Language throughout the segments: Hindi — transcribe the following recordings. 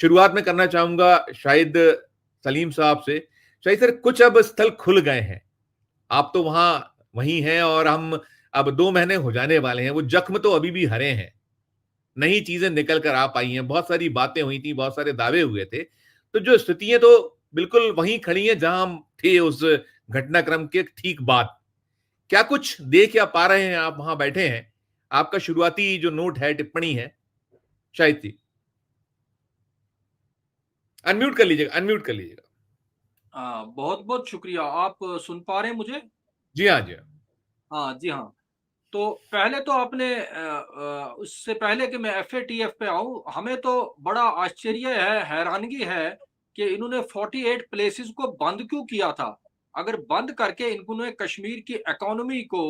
शुरुआत में करना चाहूंगा शायद सलीम साहब से। शायद सर, कुछ अब स्थल खुल गए हैं, आप तो वहीं हैं, और हम अब 2 महीने हो जाने वाले हैं। वो जख्म तो अभी भी हरे हैं, नई चीजें निकल कर आ पाई हैं, बहुत सारी बातें हुई थी, बहुत सारे दावे हुए थे। तो जो स्थितियां तो बिल्कुल वहीं खड़ी हैं जहां हम थे उस घटनाक्रम के ठीक बाद। क्या कुछ देख या पा रहे हैं, आप वहां बैठे हैं? आपका शुरुआती जो नोट है, टिप्पणी है, शायद थी। अनम्यूट कर लीजिएगा, अनम्यूट कर लीजिएगा। बहुत बहुत शुक्रिया। आप सुन पा रहे हैं मुझे? जी हाँ, जी हाँ। हाँ जी हाँ। तो पहले तो आपने उससे पहले कि मैं एफएटीएफ पे आऊं, हमें तो बड़ा आश्चर्य है, हैरानगी है कि इन्होंने 48 प्लेसेस को बंद क्यों किया था। अगर बंद करके इन्होंने कश्मीर की इकोनॉमी को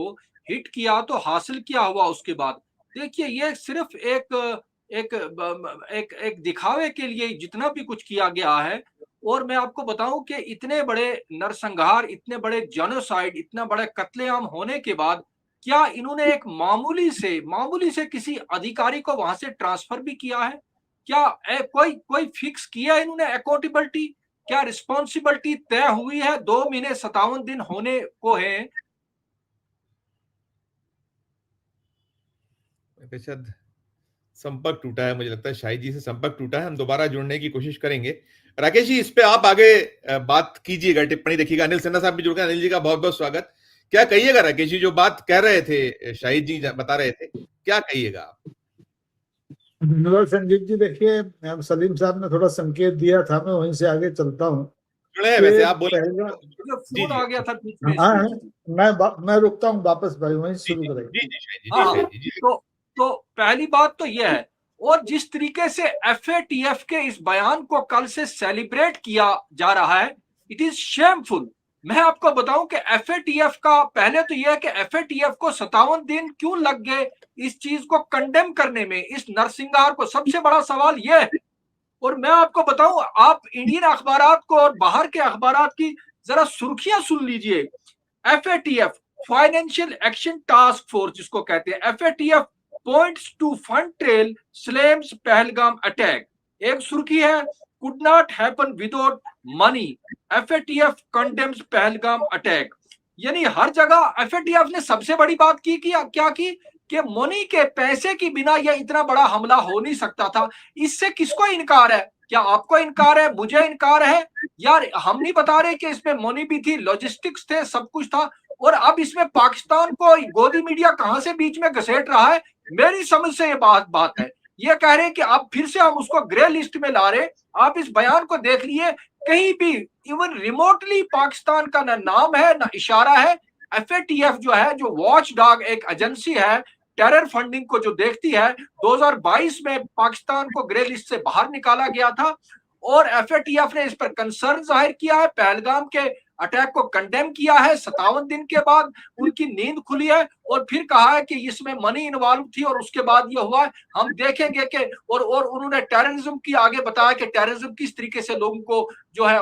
हिट किया तो हासिल क्या हुआ उसके बाद। देखिए, ये सिर्फ एक एक दिखावे के लिए जितना भी कुछ किया गया है। और मैं आपको बताऊं कि इतने बड़े नरसंहार, इतने बड़े जेनोसाइड, इतना बड़े कत्लेआम होने के बाद क्या इन्होंने एक मामूली से किसी अधिकारी को वहां से ट्रांसफर भी किया है? क्या कोई कोई फिक्स किया इन्होंने अकाउंटेबिलिटी? क्या रिस्पॉन्सिबिलिटी तय हुई है? 2 महीने 57 दिन होने को है। शायद संपर्क टूटा है, मुझे लगता है शाहिद जी से संपर्क टूटा है। हम दोबारा जुड़ने की कोशिश करेंगे। राकेश जी, इस पे आप आगे बात कीजिएगा, टिप्पणी देखिएगा। अनिल सिन्हा साहब भी जुड़ गए। अनिल जी का बहुत बहुत स्वागत। क्या कहिएगा राकेश जी, जो बात कह रहे थे, शाहिद जी बता रहे थे, क्या कहिएगा आप? धन्यवाद संजीव जी। देखिए, अब सलीम साहब ने थोड़ा संकेत दिया था, मैं वहीं से आगे चलता हूँ जुड़े हैं वैसे, कि आप बोले। पहला। जी फोन जी आ गया था बीच में हाँ, इसलिए। मैं रुकता हूँ वापस, भाई वहीं जी शुरू जी करें। जी जी शाहिद जी, हाँ जी हाँ। शाहिद जी, जी। तो पहली बात तो यह है। और जिस तरीके से एफएटीएफ के इस बयान को कल से सेलिब्रेट किया जा रहा है, इट इज शेमफुल। मैं आपको बताऊं कि एफएटीएफ का पहले तो यह है कि एफएटीएफ को 57 दिन क्यों लग गए इस चीज को कंडेम करने में, इस नरसिंहार को। सबसे बड़ा सवाल यह है। और मैं आपको बताऊं, आप इंडियन अखबारात को और बाहर के अखबारात की जरा सुर्खियां सुन लीजिए। FATF, financial action task force जिसको कहते हैं, FATF points to fund trail slams Pahalgam attack. एक सुर्खी है, could not happen without money, FATF condemns Pahalgam attack. यानी हर जगह एफएटीएफ ने सबसे बड़ी बात की क्या की कि मनी के पैसे की बिना यह इतना बड़ा हमला हो नहीं सकता था। इससे किसको इनकार है? क्या आपको इनकार है? मुझे इनकार है। यार, हम नहीं बता रहे कि इसमें मनी भी थी, लॉजिस्टिक्स थे, सब कुछ था। और अब इसमें पाकिस्तान को गोदी मीडिया कहां से बीच में घसेट रहा है, मेरी समझ से ये बात है। ये कह रहे हैं कि अब फिर से हम उसको ग्रे लिस्ट में ला रहे। आप इस बयान को देख लिए, कहीं भी इवन रिमोटली पाकिस्तान का ना नाम है ना इशारा है। एफएटीएफ जो है, जो वॉच डॉग एक एजेंसी है, टेरर फंडिंग को जो देखती है, 2022 में पाकिस्तान को ग्रे लिस्ट से बाहर निकाला गया था। और एफएटीएफ ने इस पर कंसर्न जाहिर किया है, पहलगाम के अटैक को कंडेम किया है। 57 दिन के बाद उनकी नींद खुली है और फिर कहा है कि इसमें मनी इन्वॉल्व थी और उसके बाद ये हुआ है, हम देखेंगे कि। और उन्होंने टेररिज्म की आगे बताया कि टेररिज्म किस तरीके से लोगों को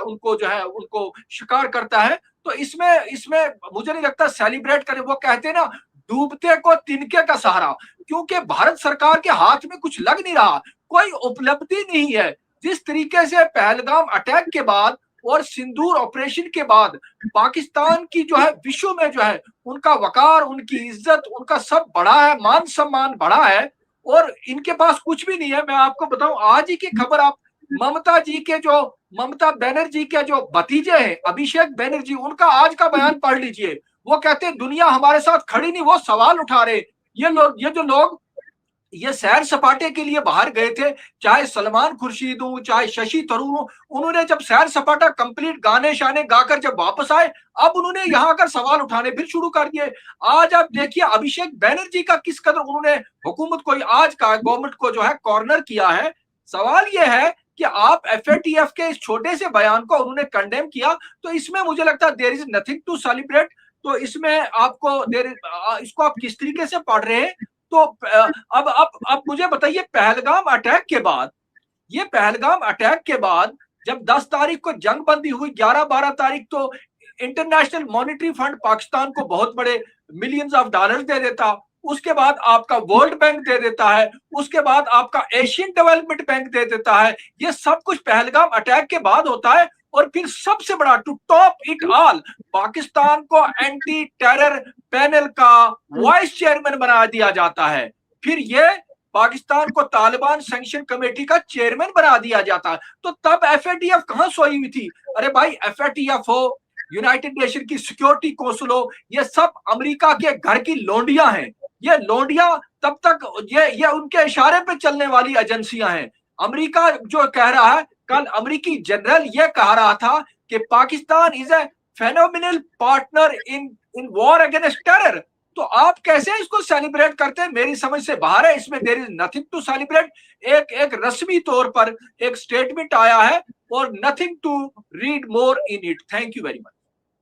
उनको शिकार करता है। तो इसमें इसमें मुझे नहीं लगता सेलिब्रेट करें। वो कहते हैं ना, डूबते को तिनके का सहारा। क्योंकि भारत सरकार के हाथ में कुछ लग नहीं रहा, कोई उपलब्धि नहीं है। जिस तरीके से पहलगाम अटैक के बाद और सिंदूर ऑपरेशन के बाद पाकिस्तान की जो है विश्व में जो है उनका वकार, उनकी इज्जत, उनका सब बढ़ा है, मान सम्मान बढ़ा है। और इनके पास कुछ भी नहीं है। मैं आपको बताऊं, आज ही की खबर, आप ममता बनर्जी के जो भतीजे हैं अभिषेक बनर्जी, उनका आज का बयान पढ़ लीजिए। वो कहते हैं दुनिया हमारे साथ खड़ी नहीं। वो सवाल उठा रहे, ये जो लोग ये सैर सपाटे के लिए बाहर गए थे, चाहे सलमान खुर्शीद हो, चाहे शशि थरूर हो, उन्होंने जब सैर सपाटा कंप्लीट गाने शाने गाकर जब वापस आए, अब उन्होंने यहां आकर सवाल उठाने फिर शुरू कर दिए। आज आप देखिए अभिषेक बनर्जी का किस कदर उन्होंने हुकूमत को, आज का गवर्नमेंट को जो है कॉर्नर किया है। सवाल यह है कि आप एफएटीएफ के इस छोटे से बयान को उन्होंने कंडेम किया, तो इसमें मुझे लगता है there is nothing to celebrate. तो इसमें आपको इसको आप किस तरीके से पढ़ रहे हैं? तो अब मुझे बताइए, पहलगाम अटैक के बाद, ये पहलगाम अटैक के बाद जब 10 तारीख को जंग बंदी हुई, 11-12 तारीख तो इंटरनेशनल मॉनिटरी फंड पाकिस्तान को बहुत बड़े मिलियंस ऑफ डॉलर्स दे देता। उसके बाद आपका वर्ल्ड बैंक दे देता है, उसके बाद आपका एशियन डेवलपमेंट बैंक दे देता है। ये सब कुछ पहलगाम अटैक के बाद होता है। और फिर सबसे बड़ा, to top it all, Pakistan को एंटी टेरर पैनल का वाइस चेयरमैन बना दिया जाता है। फिर ये पाकिस्तान को तालिबान सैंक्शन कमेटी का चेयरमैन बना दिया जाता है। तो तब एफएटीएफ कहां सोई हुई थी? अरे भाई, एफएटीएफ हो, यूनाइटेड नेशन की सिक्योरिटी काउंसिल हो, ये सब अमेरिका के घर की लोंडियां हैं। ये लोंडियां तब तक ये उनके इशारे पे चलने वाली एजेंसियां हैं। अमेरिका जो कह रहा है, कल अमेरिकी जनरल ये कह रहा था कि Pakistan is a phenomenal partner in war against terror. तो आप कैसे इसको सेलिब्रेट करते हैं? मेरी समझ से बाहर है। इसमें there is nothing to celebrate. एक रस्मी तौर पर एक स्टेटमेंट आया है और nothing to read more in it. Thank you very much.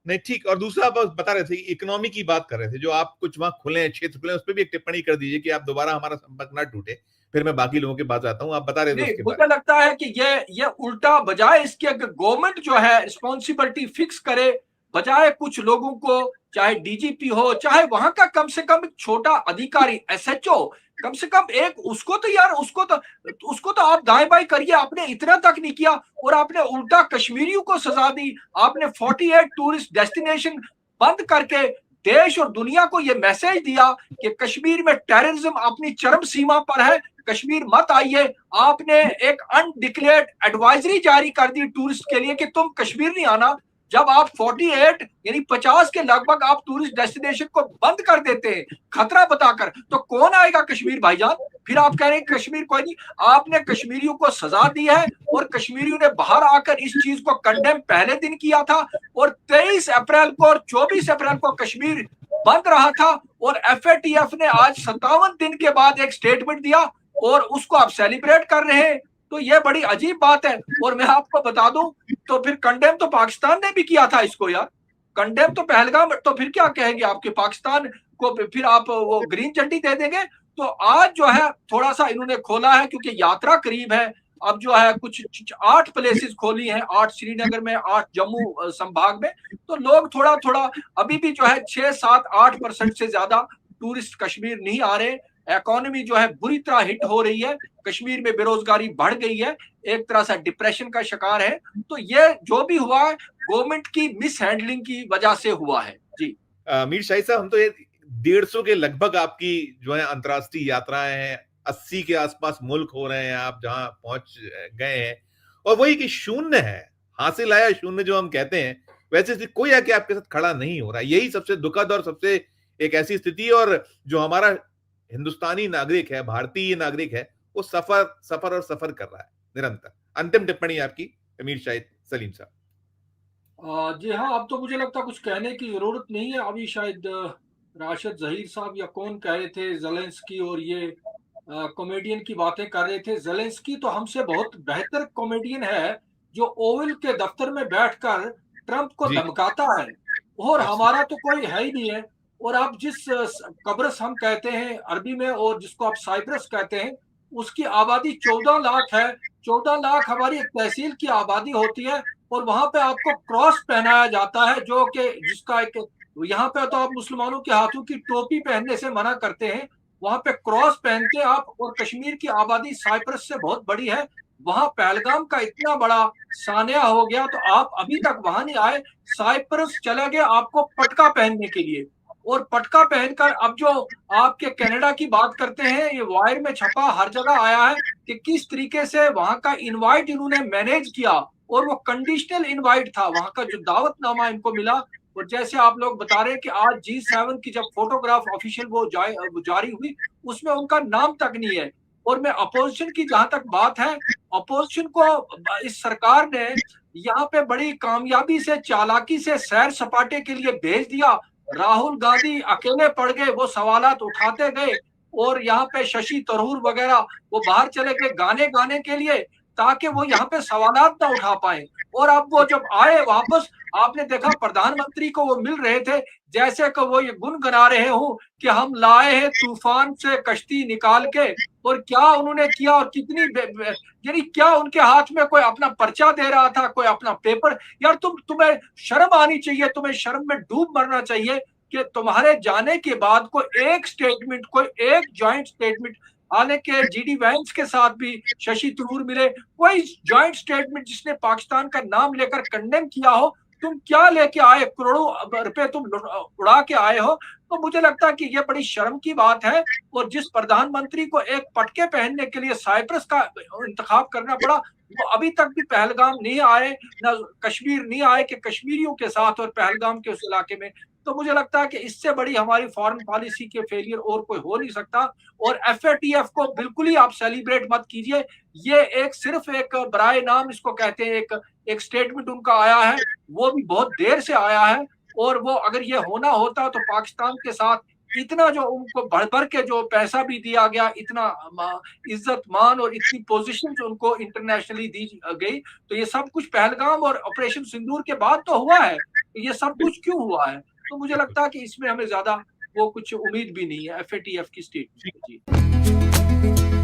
नहीं, ठीक। और दूसरा आप बता रहे थे, इकोनॉमी की बात कर रहे थे, जो आप कुछ वहां खुले क्षेत्र खुले, उस पर भी एक टिप्पणी कर दीजिए कि आप दोबारा हमारा संपर्क ना टूटे। फिर मैं बाकी लोगों के पास आता हूँ। आप बता रहे थे उसके मुझे लगता है कि ये उल्टा, बजाय इसके गवर्नमेंट जो है रिस्पॉन्सिबिलिटी फिक्स करे, बजाय कुछ लोगों को, चाहे डीजीपी हो, चाहे वहां का कम से कम छोटा अधिकारी एसएचओ, कम से कम एक उसको तो यार उसको तो आप दाएं बाएं करिए। आपने इतना तक नहीं किया और आपने उल्टा कश्मीरियों को सजा दी। आपने 48 टूरिस्ट डेस्टिनेशन बंद करके देश और दुनिया को यह मैसेज दिया कि कश्मीर में टेररिज्म अपनी चरम सीमा पर है, कश्मीर मत आइए। आपने एक अनडिक्लेयर्ड एडवाइजरी जारी कर दी टूरिस्ट के लिए कि तुम कश्मीर नहीं आना। जब आप 48 यानी 50 के लगभग आप टूरिस्ट डेस्टिनेशन को बंद कर देते हैं खतरा बताकर, तो कौन आएगा कश्मीर भाईजान? फिर आप कह रहे हैं कश्मीर कोई नहीं। आपने कश्मीरियों को सजा दी है और कश्मीरियों ने बाहर आकर इस चीज को कंडेम पहले दिन किया था। और 23 अप्रैल को और 24 अप्रैल को कश्मीर बंद रहा था और एफएटीएफ ने आज 57 दिन के बाद एक स्टेटमेंट दिया और उसको आप सेलिब्रेट कर रहे हैं। तो ये बड़ी अजीब बात है। और मैं आपको बता दूं, तो फिर कंडेम तो पाकिस्तान ने भी किया था इसको यार। कंडेम तो पहलगाम, तो फिर क्या कहेंगे आपके पाकिस्तान को? फिर आप वो ग्रीन झंडी दे देंगे? तो आज जो है थोड़ा सा इन्होंने खोला है क्योंकि यात्रा करीब है। अब जो है कुछ 8 प्लेसेस खोली हैं, 8 श्रीनगर में, 8 जम्मू संभाग में। तो लोग थोड़ा थोड़ा अभी भी जो है 6, 7, 8% से ज्यादा टूरिस्ट कश्मीर नहीं आ रहे। इकोनॉमी जो है बुरी तरह हिट हो रही है। कश्मीर में बेरोजगारी बढ़ गई है, एक तरह से डिप्रेशन का शिकार है। तो ये जो भी हुआ है गवर्नमेंट की मिस हैंडलिंग की वजह से हुआ है। जी मीर शाहिद साहब, हम तो ये 150 के लगभग आपकी जो है अंतर्राष्ट्रीय यात्राएं हैं, 80 के आसपास मुल्क हो रहे हैं आप जहां पहुंच गए हैं, और वही कि शून्य है, हासिल आया शून्य जो हम कहते हैं, वैसे कोई आके आपके साथ खड़ा नहीं हो रहा। यही सबसे दुखद और सबसे एक ऐसी स्थिति, और जो हमारा हिंदुस्तानी नागरिक है, भारतीय नागरिक है, वो सफर और सफर कर रहा है निरंतर। अंतिम टिप्पणी आपकी मीर शाहिद सलीम साहब। जी हाँ, अब तो मुझे लगता कुछ कहने की जरूरत नहीं है। अभी शायद राशिद जहीर साहब या कौन कह रहे थे ज़ेलेंस्की और ये कॉमेडियन की बातें कर रहे थे। ज़ेलेंस्की तो हमसे बहुत बेहतर कॉमेडियन है, जो ओवल के दफ्तर में बैठकर ट्रंप को धमकाता है, और हमारा तो कोई है ही नहीं है। और आप जिस कब्रस हम कहते हैं अरबी में, और जिसको आप साइप्रस कहते हैं, उसकी आबादी 14 लाख है। 14 लाख हमारी एक तहसील की आबादी होती है, और वहां पे आपको क्रॉस पहनाया जाता है, जो कि जिसका एक, यहाँ पे तो आप मुसलमानों के हाथों की टोपी पहनने से मना करते हैं, वहां पे क्रॉस पहनते आप। और कश्मीर की आबादी साइप्रस से बहुत बड़ी है, वहां पहलगाम का इतना बड़ा सानिया हो गया, तो आप अभी तक वहां नहीं आए। साइप्रस चले गए आपको पटका पहनने के लिए, और पटका पहनकर अब जो आपके कनाडा की बात करते हैं, ये वायर में छपा हर जगह आया है कि किस तरीके से वहां का इनवाइट इन्होंने मैनेज किया, और वो कंडीशनल इनवाइट था, वहां का जो दावतनामा इनको मिला। और जैसे आप लोग बता रहे हैं कि आज G7 की जब फोटोग्राफ ऑफिशियल वो जारी हुई, उसमें उनका नाम तक नहीं है। और मैं अपोजिशन की जहां तक बात है, अपोजिशन को इस सरकार ने यहाँ पे बड़ी कामयाबी से, चालाकी से सैर सपाटे के लिए भेज दिया। राहुल गांधी अकेले पड़ गए, वो सवालात उठाते गए, और यहाँ पे शशि थरूर वगैरह वो बाहर चले गए गाने गाने के लिए, ताकि वो यहाँ पे सवालात ना उठा पाए। और अब वो जब आए वापस, आपने देखा प्रधानमंत्री को वो मिल रहे थे जैसे कि वो ये गुनगुना रहे हो कि हम लाए हैं तूफान से कश्ती निकाल के। और क्या उन्होंने किया, और कितनी यानी क्या उनके हाथ में कोई अपना पर्चा दे रहा था, कोई अपना पेपर? यार तुम्हें शर्म आनी चाहिए, तुम्हें शर्म में डूब मरना चाहिए। कि तुम्हारे जाने के बाद कोई एक स्टेटमेंट, कोई एक जॉइंट स्टेटमेंट, हालांकि जीडी वैंस के साथ भी शशि थरूर मिले, कोई जॉइंट स्टेटमेंट जिसने पाकिस्तान का नाम लेकर कंडेम किया हो, तुम क्या लेके आए, करोड़ों रुपए तुम उड़ा के आए हो। तो मुझे लगता है कि ये बड़ी शर्म की बात है। और जिस प्रधानमंत्री को एक पटके पहनने के लिए साइप्रस का इंतखाब करना पड़ा, वो अभी तक भी पहलगाम नहीं आए, ना कश्मीर नहीं आए कि कश्मीरियों के साथ और पहलगाम के उस इलाके में। तो मुझे लगता है कि इससे बड़ी हमारी फॉरेन पॉलिसी के फेलियर और कोई हो नहीं सकता। और एफएटीएफ को बिल्कुल ही आप सेलिब्रेट मत कीजिए। ये एक सिर्फ एक बराए नाम इसको कहते हैं, एक स्टेटमेंट उनका आया है, वो भी बहुत देर से आया है। और वो अगर ये होना होता तो पाकिस्तान के साथ इतना जो उनको बढ़ बढ़ के जो पैसा भी दिया गया, इतना इज्जत मान और इतनी पोजीशन जो उनको इंटरनेशनली दी गई, तो ये सब कुछ पहलगाम और ऑपरेशन सिंदूर के बाद तो हुआ है। तो ये सब कुछ क्यों हुआ है? तो मुझे लगता है कि इसमें हमें ज्यादा वो कुछ उम्मीद भी नहीं है एफएटीएफ की स्टेटमेंट। जी।